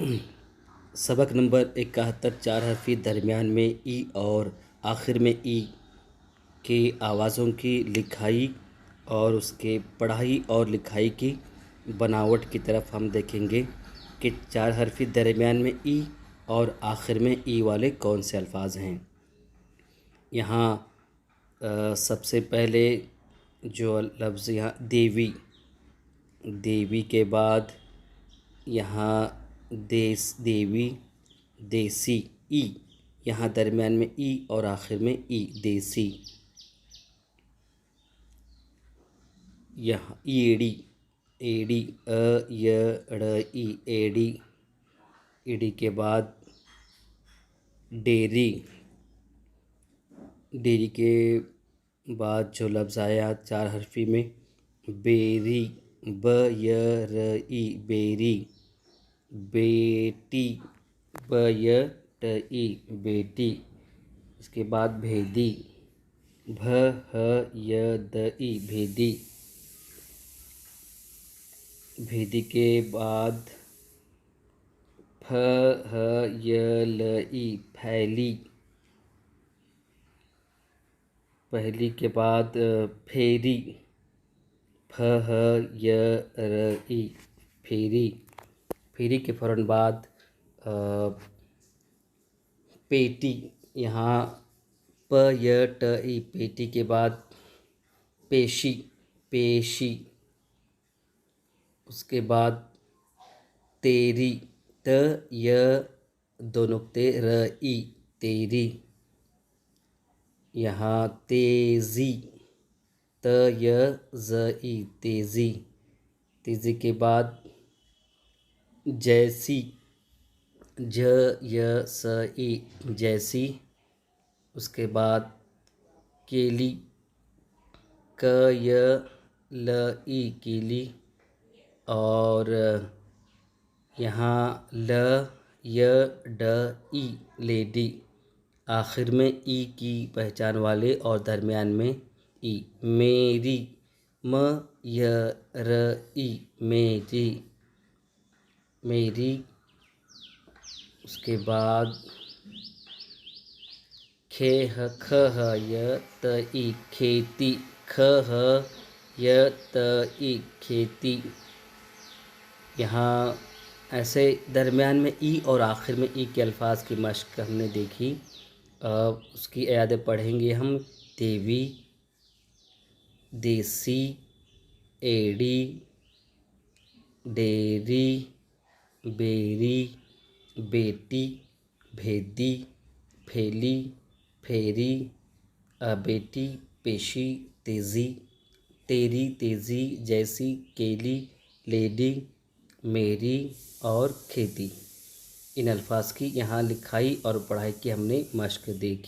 सबक नंबर 71 चार हरफी दरमियान में ई और आखिर में ई के आवाज़ों की लिखाई और उसके पढ़ाई और लिखाई की बनावट की तरफ हम देखेंगे कि चार हरफी दरमियान में ई और आखिर में ई वाले कौन से अल्फाज हैं। यहाँ सबसे पहले जो लफ्ज़ यहाँ देवी, देवी के बाद यहाँ देवी, देसी, ई, यहाँ दरमियान में ई और आखिर में ई, देसी। यहाँ ईड़ी, एड़ी, य ड़ ई, एड़ी, ईड़ी के बाद डेरी, डेरी के बाद जो लफ्ज़ आया चार हरफी में बेरी, ब य र ई, बेरी, बेटी, ब य ट ई, बेटी। इसके बाद भेदी, भ ह य द ई, भेदी, भेदी के बाद फ ह य ल ई, फैली, पहली के बाद फेरी, फ ह य र ई, फेरी, फेरी के फ़ौरन बाद पेटी, यहाँ प य ट ई, पेटी के बाद पेशी, पेशी, उसके बाद तेरी, त य दो नुक्ते र ई, तेरी, यहाँ तेज़ी, त य ज़ ई, तेज़ी, तेज़ी के बाद जैसी, ज य स ई, जैसी, उसके बाद केली, क य ल ई, केली, और यहाँ ल य ड ई, लेडी, आखिर में ई की पहचान वाले और दरमियान में ई, मेरी, म य र ई, मेरी, मेरी, उसके बाद खे ह ख ह य त ई, खेती, ख ह य त ई, खेती। यहाँ ऐसे दरमियान में ई और आखिर में ई के अल्फाज की मश्क हमने देखी। उसकी इयादत पढ़ेंगे हम। देवी, देसी, एड़ी, डेरी, बेरी, बेटी, भेदी, फेली, फेरी, बेटी, पेशी, तेज़ी, तेरी, तेज़ी, जैसी, केली, लेडी, मेरी और खेती। इन अल्फाज की यहाँ लिखाई और पढ़ाई की हमने मश्क देखी।